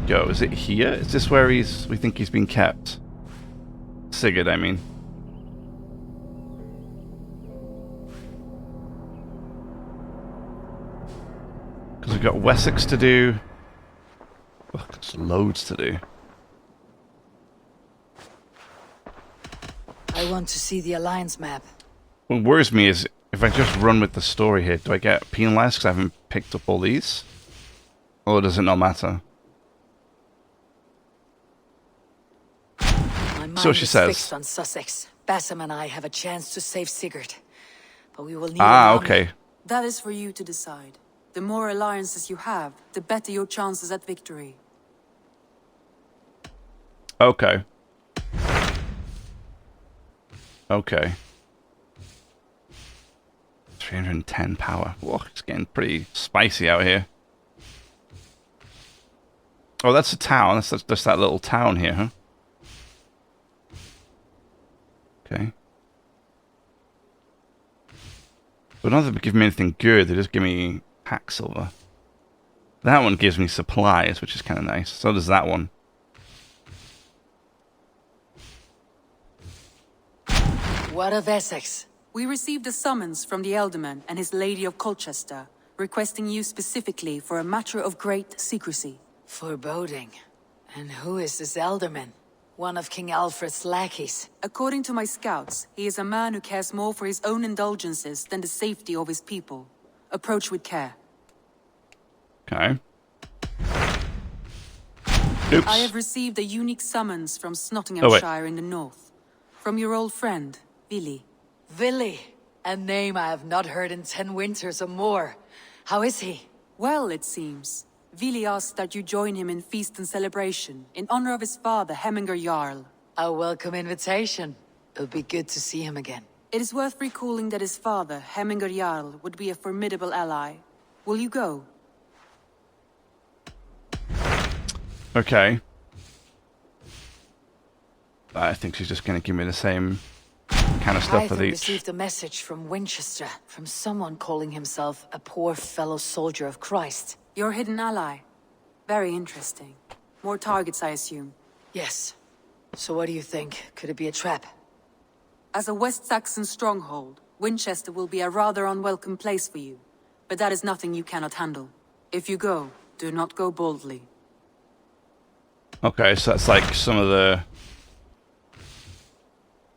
go? Is it here? Is this where we think he's been kept? Sigurd, I mean. Because we've got Wessex to do. Oh, there's loads to do. I want to see the Alliance map. What worries me is if I just run with the story here, do I get penalized because I haven't picked up all these? Or does it not matter? My mind So she is says. fixed on Sussex. Bassam and I have a chance to save Sigurd. But we will need Ah, an army. okay. That is for you to decide. The more alliances you have, the better your chances at victory. Okay. Okay. 310 power. Whoa, it's getting pretty spicy out here. Oh, that's a town. That's just that little town here, huh? Okay. But none of them give me anything good. They just give me pack silver. That one gives me supplies, which is kind of nice. So does that one. What of Essex? We received a summons from the Elderman and his Lady of Colchester, requesting you specifically for a matter of great secrecy. Foreboding. And who is this Elderman? One of King Alfred's lackeys. According to my scouts, he is a man who cares more for his own indulgences than the safety of his people. Approach with care. Okay. Oops. I have received a unique summons from Nottinghamshire in the north. From your old friend, Vili. Vili. A name I have not heard in 10 winters or more. How is he? Well, it seems. Vili asked that you join him in feast and celebration, in honor of his father, Hemminger Jarl. A welcome invitation. It'll be good to see him again. It is worth recalling that his father, Hemminger Jarl, would be a formidable ally. Will you go? Okay. I think she's just going to give me the same kind of stuff with I each. received a message from Winchester, from someone calling himself a poor fellow soldier of Christ. Your hidden ally. Very interesting. More targets, I assume. Yes. So what do you think? Could it be a trap? As a West Saxon stronghold, Winchester will be a rather unwelcome place for you. But that is nothing you cannot handle. If you go, do not go boldly. Okay, so that's like some of the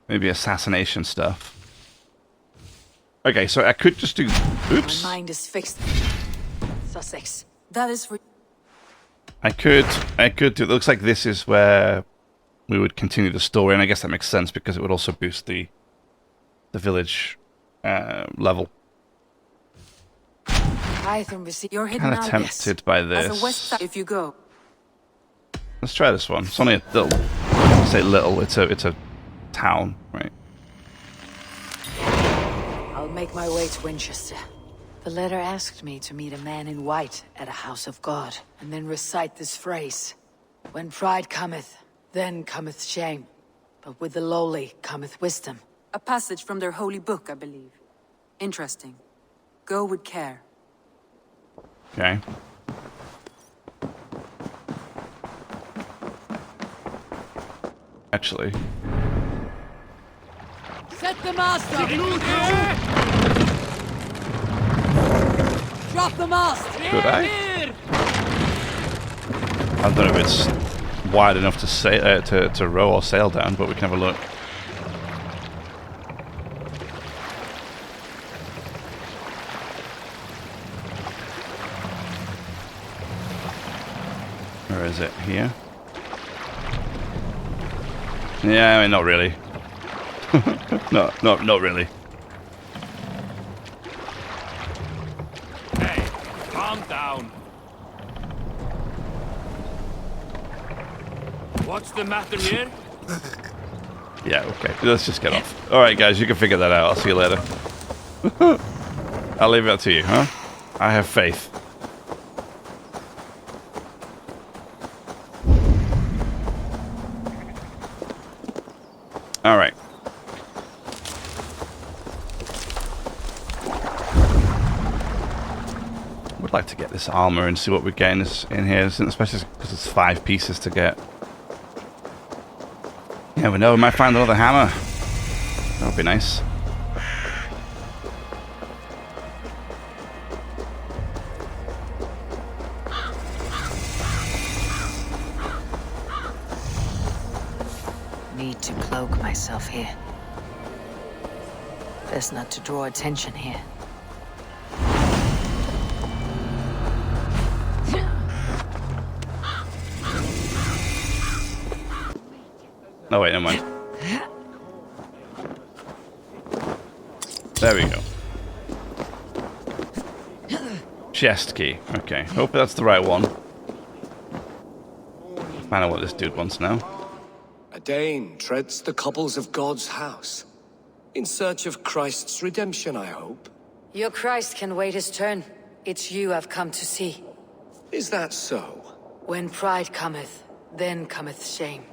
maybe assassination stuff. Okay, so I could just do. Oops. My mind is fixed. Sussex. That is for... I could do. It looks like this is where we would continue the story, and I guess that makes sense because it would also boost the village level. Hytham received your hidden Kind of ally. tempted by this. As a West if you go. Let's try this one. It's only a little. Say little. It's a town, right? I'll make my way to Winchester. The letter asked me to meet a man in white at a house of God, and then recite this phrase. When pride cometh, then cometh shame. But with the lowly cometh wisdom. A passage from their holy book, I believe. Interesting. Go with care. Okay. Actually. Set the mast up! Drop the mast! Could I? I don't know if it's wide enough to sail, to row or sail down, but we can have a look. Where is it? Here? Yeah, I mean, not really. not really. Hey, calm down. What's the matter here? Yeah, okay. Let's just get off. Alright, guys, you can figure that out. I'll see you later. I'll leave it up to you, huh? I have faith. Alright. Would like to get this armor and see what we're getting in here, especially because it's 5 pieces to get. You never know, we might find another hammer. That would be nice. Need to cloak myself here. Best not to draw attention here. Oh wait, never mind. There we go. Chest key. Okay, hope that's the right one. Find out what this dude wants now. A Dane treads the cobbles of God's house. In search of Christ's redemption, I hope. Your Christ can wait his turn. It's you I've come to see. Is that so? When pride cometh, then cometh shame.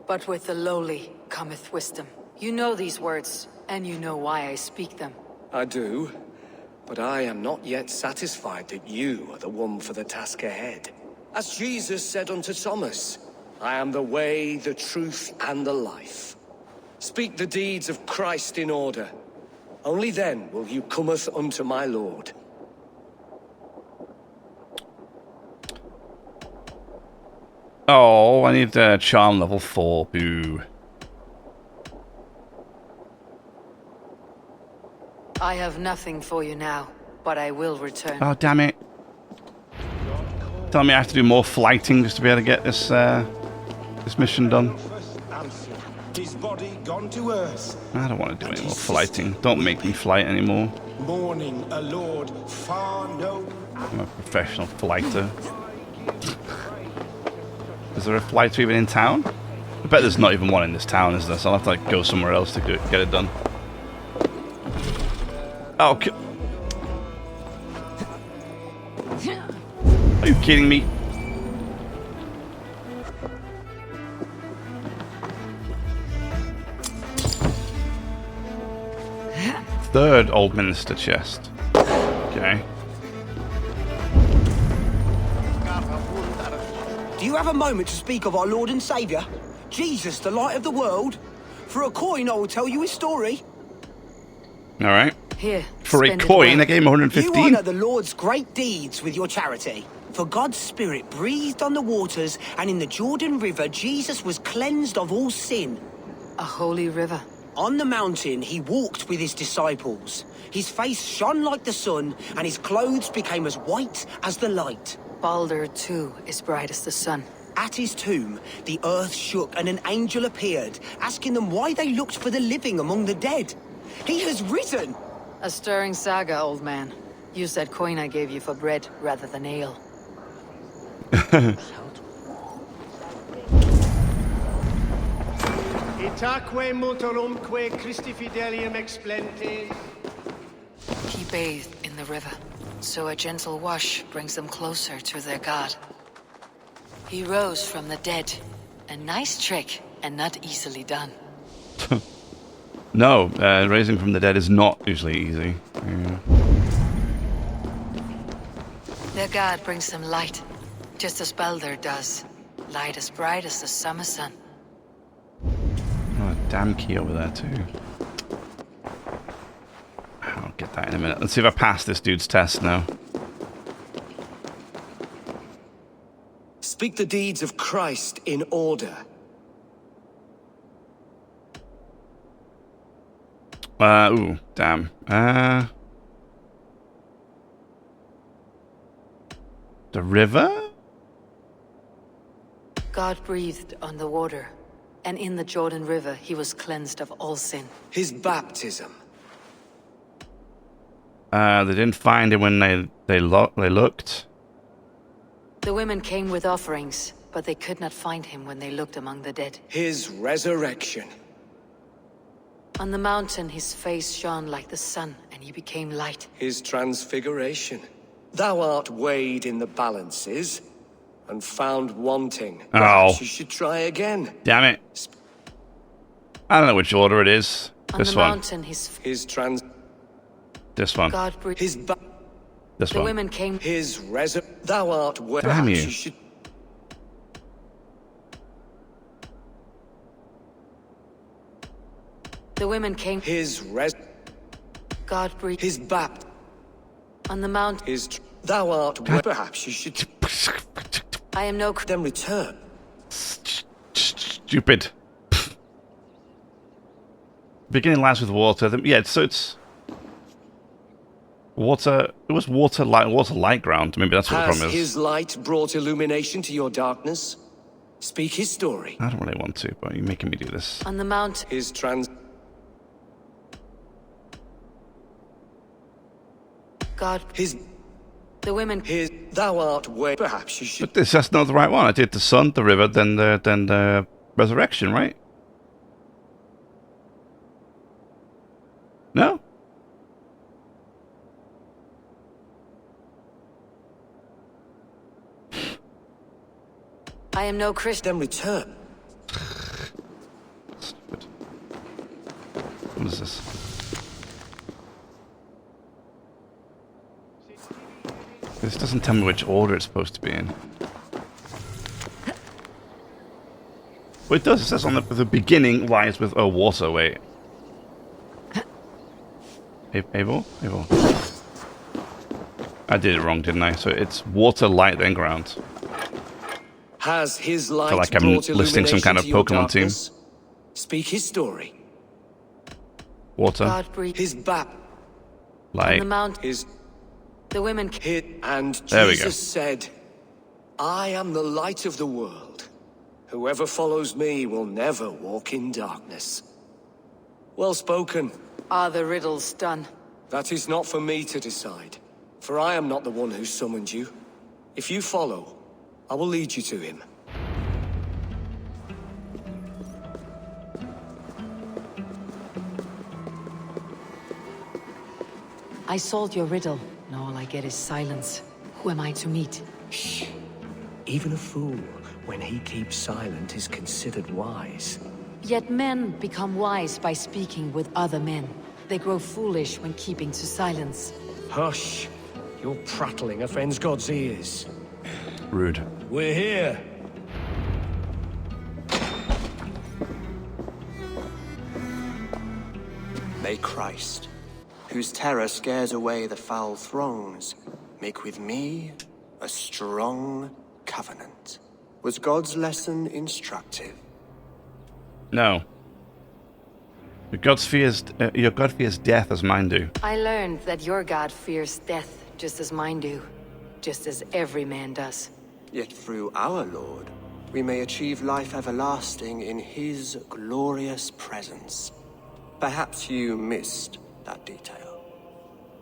But with the lowly cometh wisdom. You know these words, and you know why I speak them. I do, but I am not yet satisfied that you are the one for the task ahead. As Jesus said unto Thomas, I am the way, the truth, and the life. Speak the deeds of Christ in order. Only then will you cometh unto my Lord. Oh, I need charm level 4. Boo. I have nothing for you now, but I will return. Oh, damn it. Tell me I have to do more flighting just to be able to get this this mission done. His body gone to earth. I don't want to do any more flighting. Don't make me flight anymore. Mourning a lord far known. I'm a professional flighter. Is there a flighter even in town? I bet there's not even one in this town, is there? So I'll have to like go somewhere else to get it done. Oh, are you kidding me? Third Old Minister chest. Okay. Do you have a moment to speak of our Lord and Saviour? Jesus, the light of the world? For a coin, I will tell you his story. Alright. Here, For a spend it coin, well. I gave him You 115. honour the Lord's great deeds with your charity. For God's Spirit breathed on the waters, and in the Jordan River, Jesus was cleansed of all sin. A holy river. On the mountain, he walked with his disciples. His face shone like the sun, and his clothes became as white as the light. Balder, too, is bright as the sun. At his tomb, the earth shook, and an angel appeared, asking them why they looked for the living among the dead. He has risen! A stirring saga, old man. Use that coin I gave you for bread rather than ale. Itaque multorumque Christi fidelium explentes. He bathed in the river, so a gentle wash brings them closer to their god. He rose from the dead. A nice trick, and not easily done. No, raising from the dead is not usually easy. Yeah. Their god brings them light, just as Balder does. Light as bright as the summer sun. Oh, a damn key over there too. I'll get that in a minute. Let's see if I pass this dude's test now. Speak the deeds of Christ in order. Ooh, damn. The river? God breathed on the water, and in the Jordan River he was cleansed of all sin. His baptism. They didn't find him when they looked. The women came with offerings, but they could not find him when they looked among the dead. His resurrection. On the mountain his face shone like the sun, and he became light. His transfiguration. Thou art weighed in the balances and found wanting. Perhaps you should try again. Damn it. I don't know which order it is. On This the one. mountain His trans... This one. God breathed. His This The one. women came. Thou art where Damn you. should. The women came. God breathed His bapt. on the mount. Thou art where perhaps you should I am no. then return. Stupid. Beginning lies with water. Yeah, so it's water. It was water light ground. Maybe that's what the Has problem is. his light brought illumination to your darkness? Speak his story. I don't really want to, but you're making me do this. On the mount. His trans. God. His. The women. Thou art where perhaps you should. But that's not the right one. I did the sun, the river, then the resurrection, right? No? I am no Christian. Then return. Stupid. What is this? This doesn't tell me which order it's supposed to be in. Well, it does. It says on the beginning lies with water. Wait. Eivor? I did it wrong, didn't I? So it's water, light, then ground. Has his light Feel like I'm brought listing some kind of illumination to your Pokemon team. darkness? Speak his story. Water, God breathed His bap. on light. the mount. His The women. and There we go. Jesus said, I am the light of the world. Whoever follows me will never walk in darkness. Well spoken. Are the riddles done? That is not for me to decide, for I am not the one who summoned you. If you follow, I will lead you to him. I solved your riddle, and all I get is silence. Who am I to meet? Shh. Even a fool, when he keeps silent, is considered wise. Yet men become wise by speaking with other men. They grow foolish when keeping to silence. Hush. Your prattling offends God's ears. Rude. We're here. May Christ, whose terror scares away the foul throngs, make with me a strong covenant. Was God's lesson instructive? No. Your God fears death as mine do. I learned that your God fears death just as mine do. Just as every man does. Yet through our Lord, we may achieve life everlasting in his glorious presence. Perhaps you missed that detail.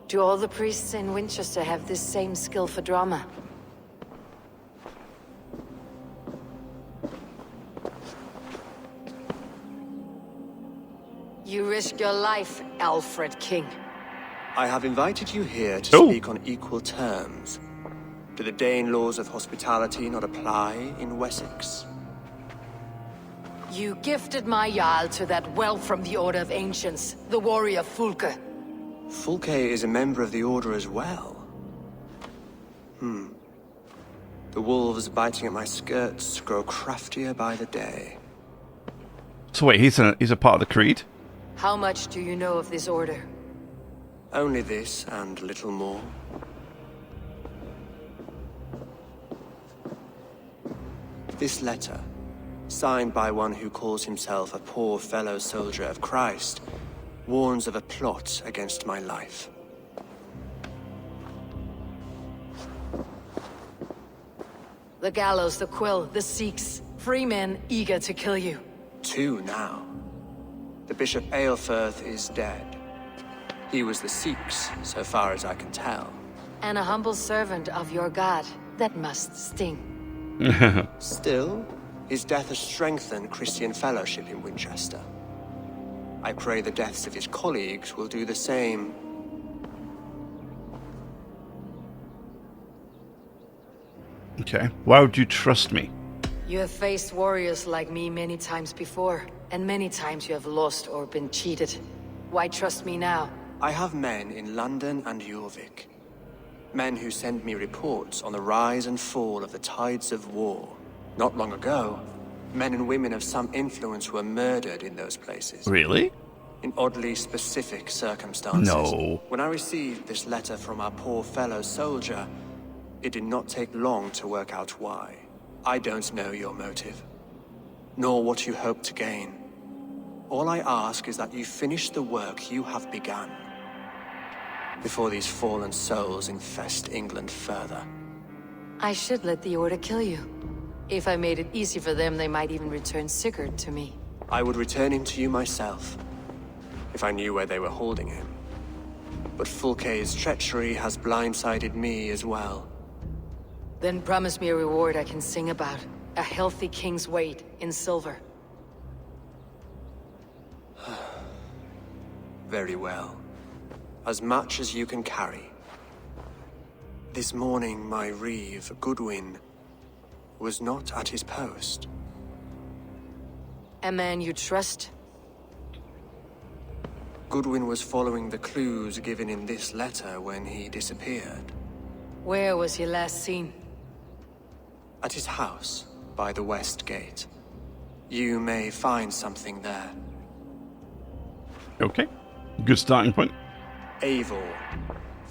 Do all the priests in Winchester have this same skill for drama? You risk your life, Alfred King. I have invited you here to speak on equal terms. Do the Dane laws of hospitality not apply in Wessex? You gifted my Jarl to that whelp from the Order of Ancients, the warrior Fulke. Fulke is a member of the Order as well. The wolves biting at my skirts grow craftier by the day. So wait, he's a part of the Creed? How much do you know of this order? Only this and little more. This letter, signed by one who calls himself a poor fellow soldier of Christ, warns of a plot against my life. The gallows, the quill, the Sikhs, free men eager to kill you. 2 now. The Bishop Aelfirth is dead. He was the Sikhs, so far as I can tell. And a humble servant of your god. That must sting. Still, his death has strengthened Christian fellowship in Winchester. I pray the deaths of his colleagues will do the same. Okay. Why would you trust me? You have faced warriors like me many times before, and many times you have lost or been cheated. Why trust me now? I have men in London and Jorvik. Men who send me reports on the rise and fall of the tides of war. Not long ago, men and women of some influence were murdered in those places. Really? In oddly specific circumstances. No. When I received this letter from our poor fellow soldier, it did not take long to work out why. I don't know your motive, nor what you hope to gain. All I ask is that you finish the work you have begun, before these fallen souls infest England further. I should let the Order kill you. If I made it easy for them, they might even return Sigurd to me. I would return him to you myself, if I knew where they were holding him. But Fulke's treachery has blindsided me as well. Then promise me a reward I can sing about. A healthy king's weight in silver. Very well. As much as you can carry. This morning, my reeve, Goodwin, was not at his post. A man you trust? Goodwin was following the clues given in this letter when he disappeared. Where was he last seen? At his house, by the west gate. You may find something there. Okay. Good starting point. Eivor,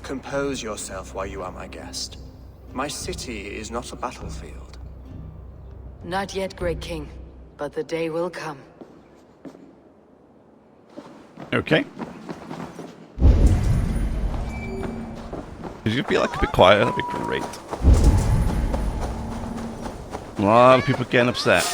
compose yourself while you are my guest. My city is not a battlefield. Not yet, Great King, but the day will come. Okay. Could you be like a bit quieter? That'd be great. A lot of people getting upset.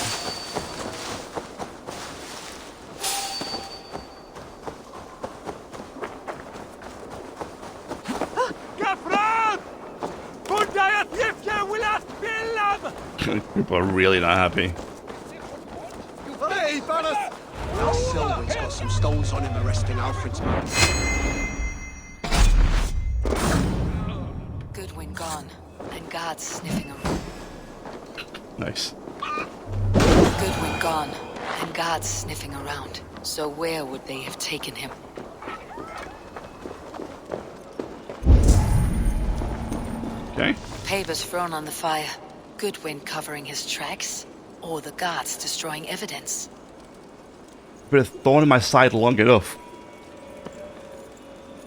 People are really not happy. Hey, Banner! Now Sylvan's got some stones on him arresting Alfred's man. Goodwin gone, and guards sniffing around. Nice. Goodwin gone, and guards sniffing around. So where would they have taken him? Okay. Papers thrown on the fire. Goodwin covering his tracks, or the guards destroying evidence. But a thorn in my side long enough.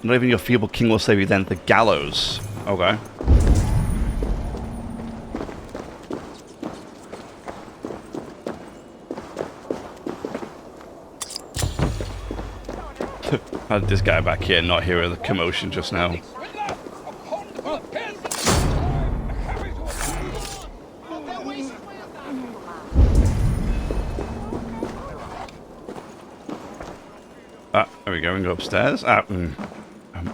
Not even your feeble king will save you then. The gallows. Okay. How did this guy back here not hear the commotion just now? There we go, and go upstairs. How did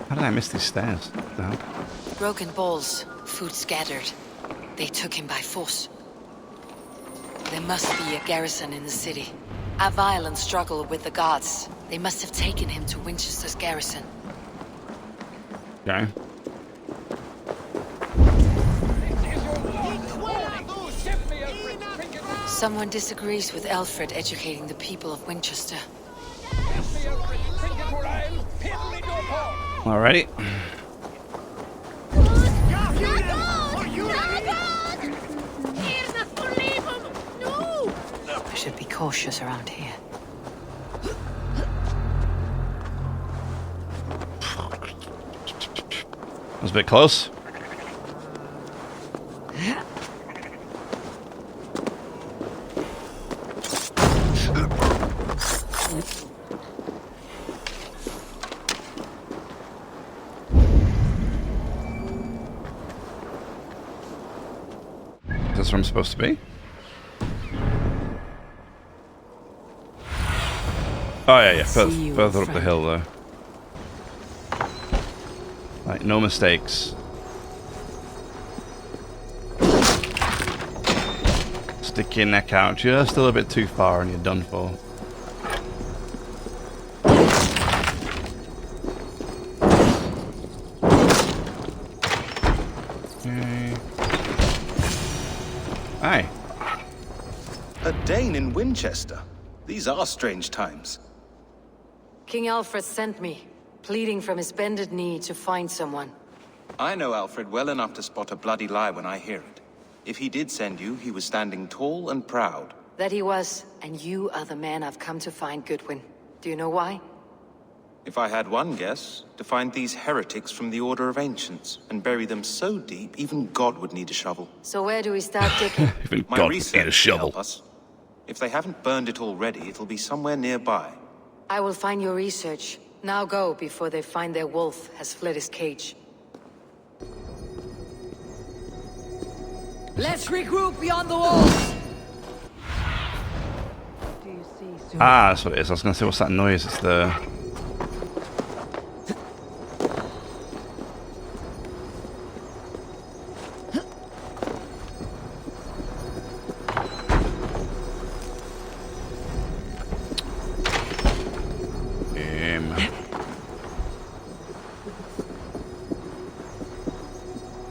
I miss these stairs? No. Broken bowls, food scattered. They took him by force. There must be a garrison in the city. A violent struggle with the guards. They must have taken him to Winchester's garrison. Okay. Someone disagrees with Alfred educating the people of Winchester. Alrighty. I should be cautious around here. That was a bit close. Is this where I'm supposed to be? Oh yeah, further up the hill there. Right, no mistakes. Stick your neck out just a little bit too far and you're done for. Okay. Hi. A Dane in Winchester. These are strange times. King Alfred sent me, pleading from his bended knee to find someone. I know Alfred well enough to spot a bloody lie when I hear it. If he did send you, he was standing tall and proud. That he was, and you are the man I've come to find, Goodwin. Do you know why? If I had one guess, to find these heretics from the Order of Ancients and bury them so deep, even God would need a shovel. So where do we start digging? Even My God would research need a will shovel. help us. If they haven't burned it already, it'll be somewhere nearby. I will find your research. Now go, before they find their wolf has fled his cage. Let's regroup beyond the walls. Ah, that's what it is. I was going to say, what's that noise? It's the...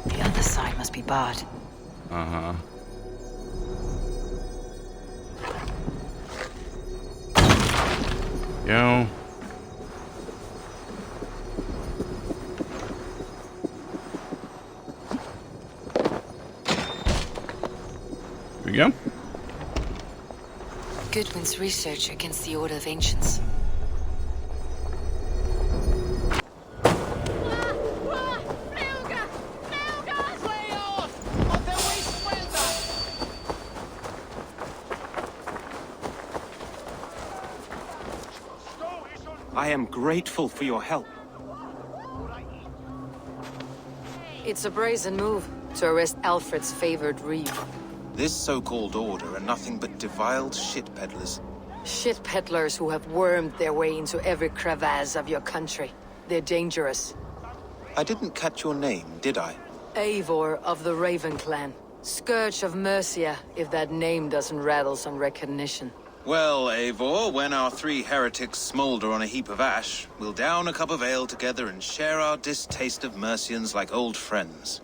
The other side must be barred. Uh-huh. Yo. Here we go. Goodwin's research against the Order of Ancients. I am grateful for your help. It's a brazen move to arrest Alfred's favored reeve. This so-called order are nothing but defiled shit peddlers. Shit peddlers who have wormed their way into every crevasse of your country. They're dangerous. I didn't catch your name, did I? Eivor of the Raven clan. Scourge of Mercia, if that name doesn't rattle some recognition. Well, Eivor, when our three heretics smolder on a heap of ash, we'll down a cup of ale together and share our distaste of Mercians like old friends.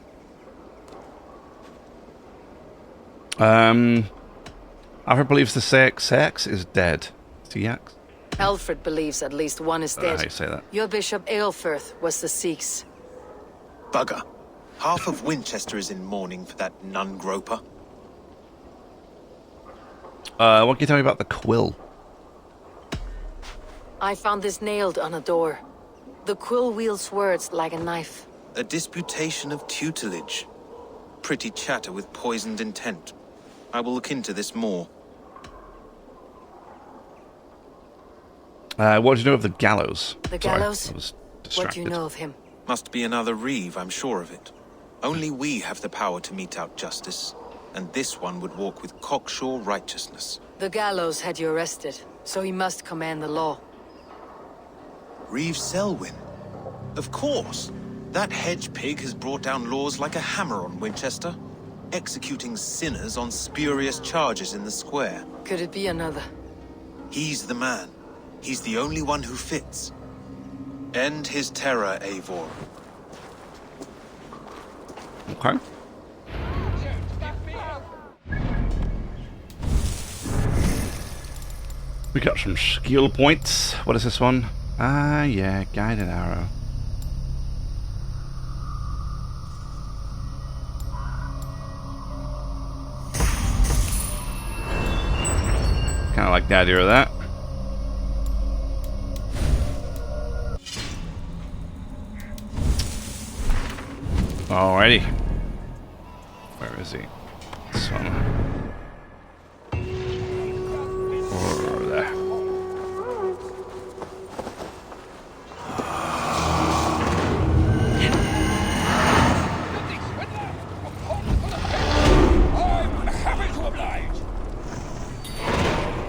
Alfred believes the Sax is dead. Sax? Alfred believes at least one is dead. How you say that? Your Bishop Aelfirth was the Sikhs. Bugger. Half of Winchester is in mourning for that nun-groper. What can you tell me about the quill? I found this nailed on a door. The quill wields words like a knife. A disputation of tutelage. Pretty chatter with poisoned intent. I will look into this more. What do you know of the gallows? The gallows? Sorry, I was What distracted. do you know of him? Must be another reeve, I'm sure of it. Only we have the power to mete out justice. And this one would walk with cocksure righteousness. The gallows had you arrested, so he must command the law. Reeve Selwyn? Of course. That hedge pig has brought down laws like a hammer on Winchester, executing sinners on spurious charges in the square. Could it be another? He's the man. He's the only one who fits. End his terror, Eivor. Okay. We got some skill points. What is this one? Ah, yeah, guided arrow. Kind of like the idea of that. Alrighty. Where is he? This one. Or there.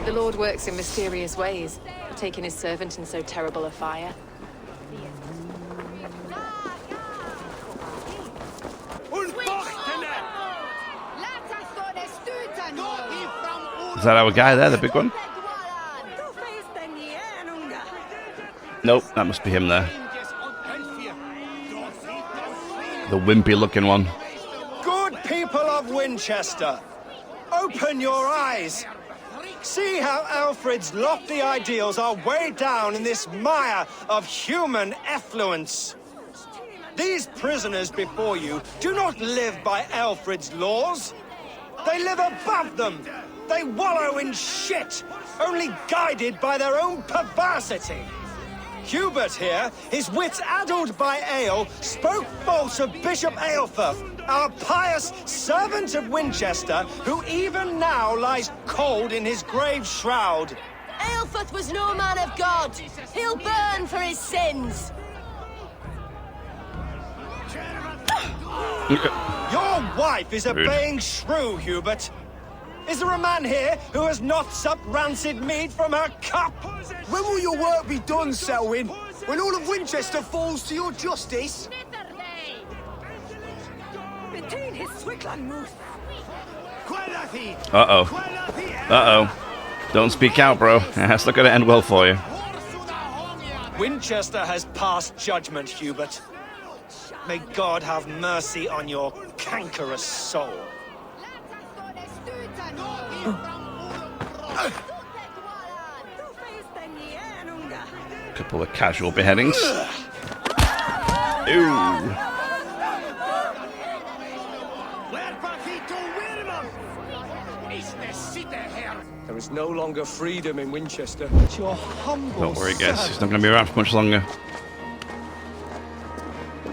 The Lord works in mysterious ways, taking his servant in so terrible a fire. Is that our guy there, the big one? Nope, that must be him there. The wimpy looking one. Good people of Winchester, open your eyes. See how Alfred's lofty ideals are weighed down in this mire of human effluence. These prisoners before you do not live by Alfred's laws. They live above them. They wallow in shit, only guided by their own perversity. Hubert here, his wits addled by ale, spoke false of Bishop Eivor, our pious servant of Winchester, who even now lies cold in his grave shroud. Eilfrith was no man of God. He'll burn for his sins. Your wife is a Rude. baying shrew, Hubert. Is there a man here who has not supped rancid mead from her cup? When will your work be done, Selwyn? When all of Winchester falls to your justice? Uh-oh. Uh-oh. Don't speak out, bro. That's not going to end well for you. Winchester has passed judgment, Hubert. May God have mercy on your cankerous soul. Couple of casual beheadings. Ooh. There is no longer freedom in Winchester. Your humble Don't worry, guys. He's servant. not going to be around for much longer.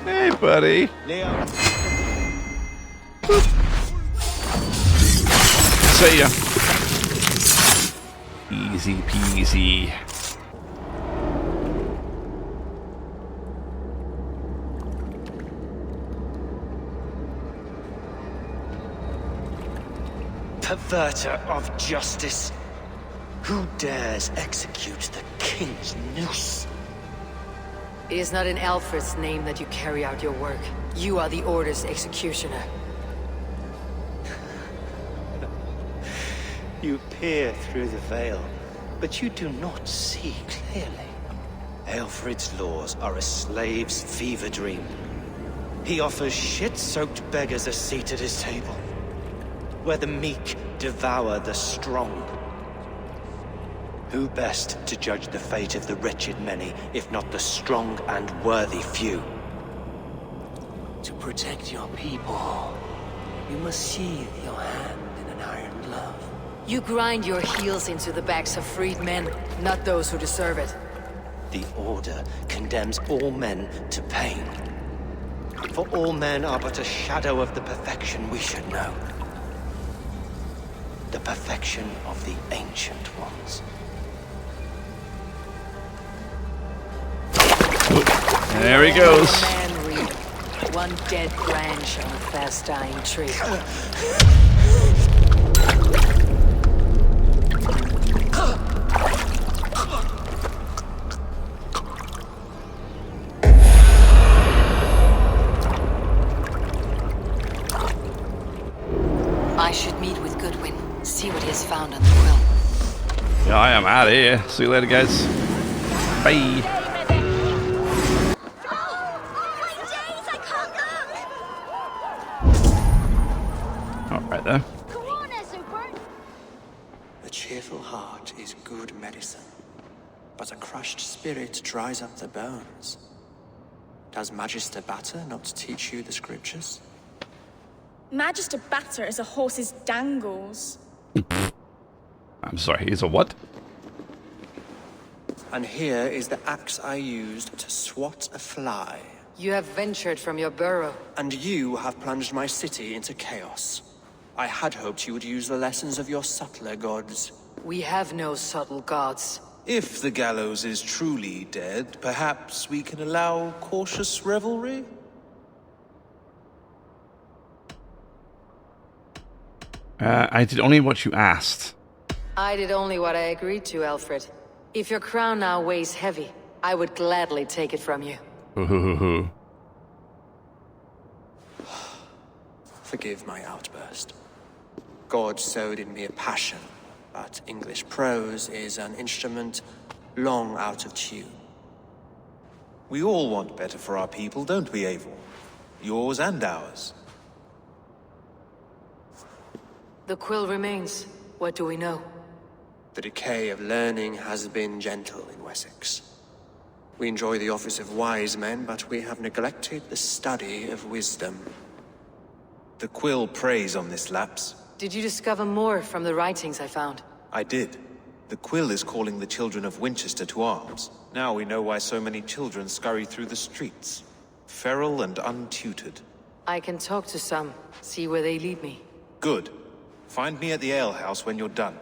Hey, buddy. Leo. See ya. Easy peasy. Perverter of justice. Who dares execute the king's noose? It is not in Alfred's name that you carry out your work. You are the Order's executioner. You peer through the veil, but you do not see clearly. Alfred's laws are a slave's fever dream. He offers shit-soaked beggars a seat at his table, where the meek devour the strong. Who best to judge the fate of the wretched many, if not the strong and worthy few? To protect your people, you must sheathe your hand in an iron glove. You grind your heels into the backs of freed men, not those who deserve it. The Order condemns all men to pain. For all men are but a shadow of the perfection we should know. The perfection of the Ancient Ones. There he goes. Man reap. One dead branch on a fast-dying tree. I should meet with Goodwin, see what he has found on the quill. Yeah, I am out of here. See you later, guys. Bye. Alright there. A cheerful heart is good medicine, but a crushed spirit dries up the bones. Does Magister Batter not teach you the scriptures? Magister Batter is a horse's dangles. I'm sorry, he's a what? And here is the axe I used to swat a fly. You have ventured from your burrow. And you have plunged my city into chaos. I had hoped you would use the lessons of your subtler gods. We have no subtle gods. If the gallows is truly dead, perhaps we can allow cautious revelry? I did only what you asked. I did only what I agreed to, Alfred. If your crown now weighs heavy, I would gladly take it from you. Forgive my outburst. God sowed in me a passion, but English prose is an instrument long out of tune. We all want better for our people, don't we, Eivor? Yours and ours. The quill remains. What do we know? The decay of learning has been gentle in Wessex. We enjoy the office of wise men, but we have neglected the study of wisdom. The quill preys on this lapse. Did you discover more from the writings I found? I did. The quill is calling the children of Winchester to arms. Now we know why so many children scurry through the streets. Feral and untutored. I can talk to some, see where they lead me. Good. Find me at the alehouse when you're done.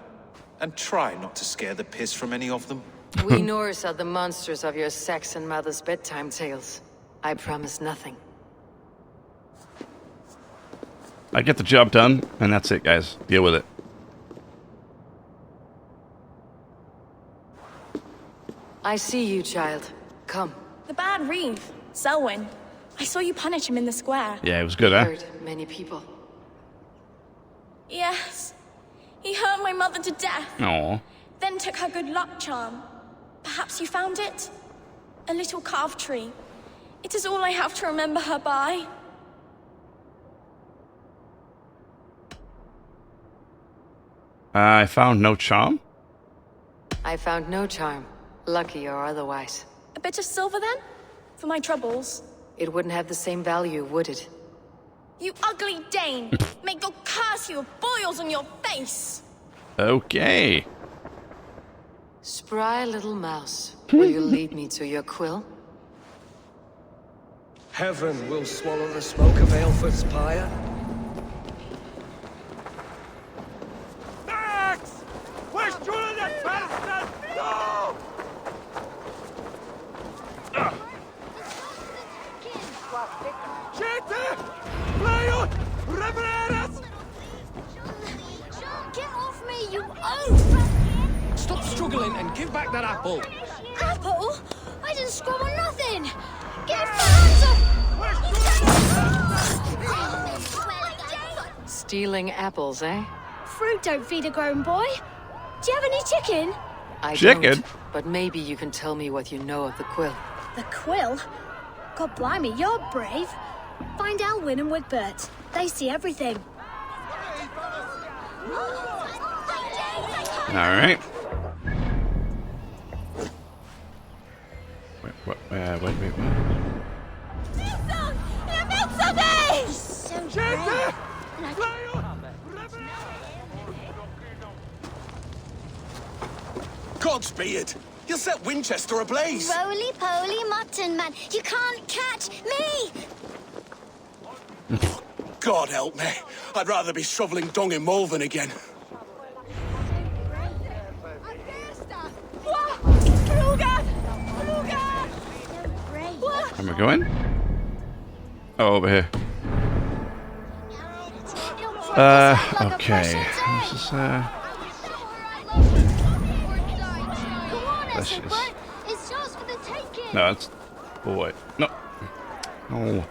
And try not to scare the piss from any of them. We Norse are the monsters of your Saxon mother's bedtime tales. I promise nothing. I get the job done, and that's it, guys. Deal with it. I see you, child. Come. The bad Reeve, Selwyn. I saw you punish him in the square. Yeah, it was good, huh? Hurt many people. Yes. He hurt my mother to death. Aww. Then took her good luck charm. Perhaps you found it? A little carved tree. It is all I have to remember her by. I found no charm? I found no charm, lucky or otherwise. A bit of silver then? For my troubles. It wouldn't have the same value, would it? You ugly Dane! May God curse you with boils on your face! Okay. Spry little mouse, will you lead me to your quill? Heaven will swallow the smoke of Aelfred's pyre. Max! Where's Julian bastard? No! Chete! Playo! Revereras! Get off me, you oaf! Stop struggling and give back that apple. Apple? I didn't scrub on nothing! Get your hands off! Stealing apples, eh? Fruit don't feed a grown boy. Do you have any chicken? I Chicken? don't, but maybe you can tell me what you know of the quill. The quill? God blimey, you're brave. Find Alwyn and Wigbert. They see everything. Alright. Wait. So brave. Godspeed! You'll set Winchester ablaze! Roly-poly mutton man, you can't catch me! God help me. I'd rather be shoveling dung in Malvern again. Where am I going? Oh, over here. Okay. This is, It's yours for the taking. No, it's... Oh, wait. No. No.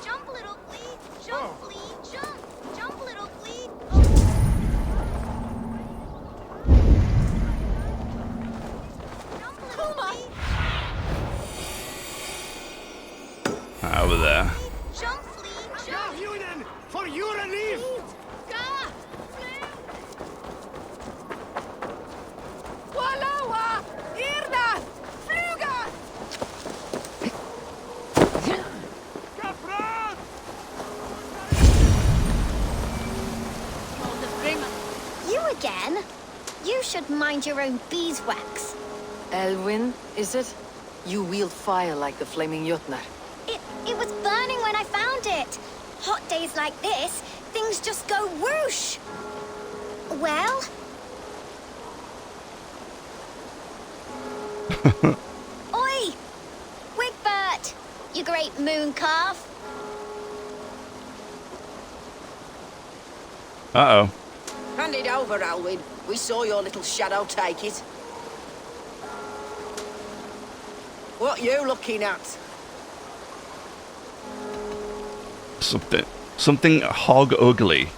Jump, little bleed. Jump, bleed. Jump. Jump, little bleed. Over there. Jump, bleed. Jump. For you relieve! You again? You should mind your own beeswax. Elwyn, is it? You wield fire like the flaming Jotnar. It was burning when I found it. Hot days like this, things just go whoosh. Well? Oi! Wigbert! You great moon calf. Uh-oh. Hand it over, Alwyn. We saw your little shadow take it. What you looking at? Something hog ugly.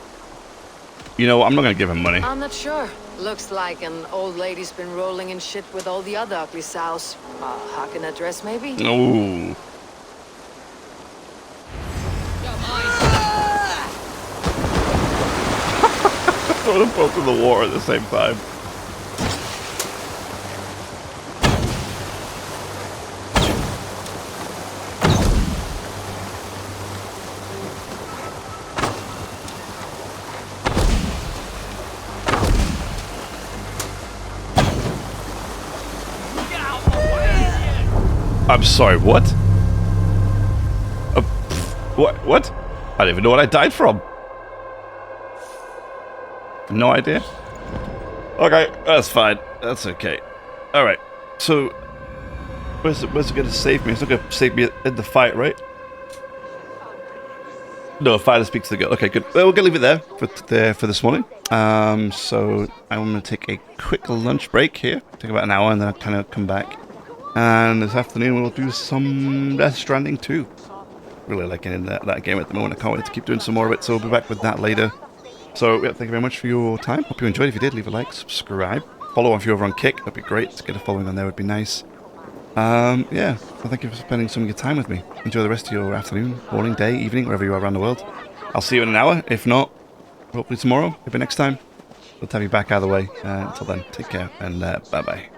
You know what? I'm not gonna give him money. I'm not sure. Looks like an old lady's been rolling in shit with all the other ugly sows. Hawking a dress, maybe? Ooh. Throw them both in the water at the same time. I'm sorry, what? What? I don't even know what I died from. No idea. Okay, that's fine. That's okay. Alright, so... Where's it going to save me? It's not going to save me in the fight, right? No, fighter speaks to the girl. Okay, good. Well, we're going to leave it there for this morning. So I'm going to take a quick lunch break here. Take about an hour and then I'll kind of come back. And this afternoon we'll do some Death Stranding 2. Really liking that game at the moment. I can't wait to keep doing some more of it, so we'll be back with that later. So, yeah, thank you very much for your time. Hope you enjoyed. If you did, leave a like, subscribe. Follow if you're over on Kick. That'd be great. To get a following on there would be nice. Yeah, well, thank you for spending some of your time with me. Enjoy the rest of your afternoon, morning, day, evening, wherever you are around the world. I'll see you in an hour. If not, hopefully tomorrow, maybe next time. We'll have you back out of the way. Until then, take care and bye-bye.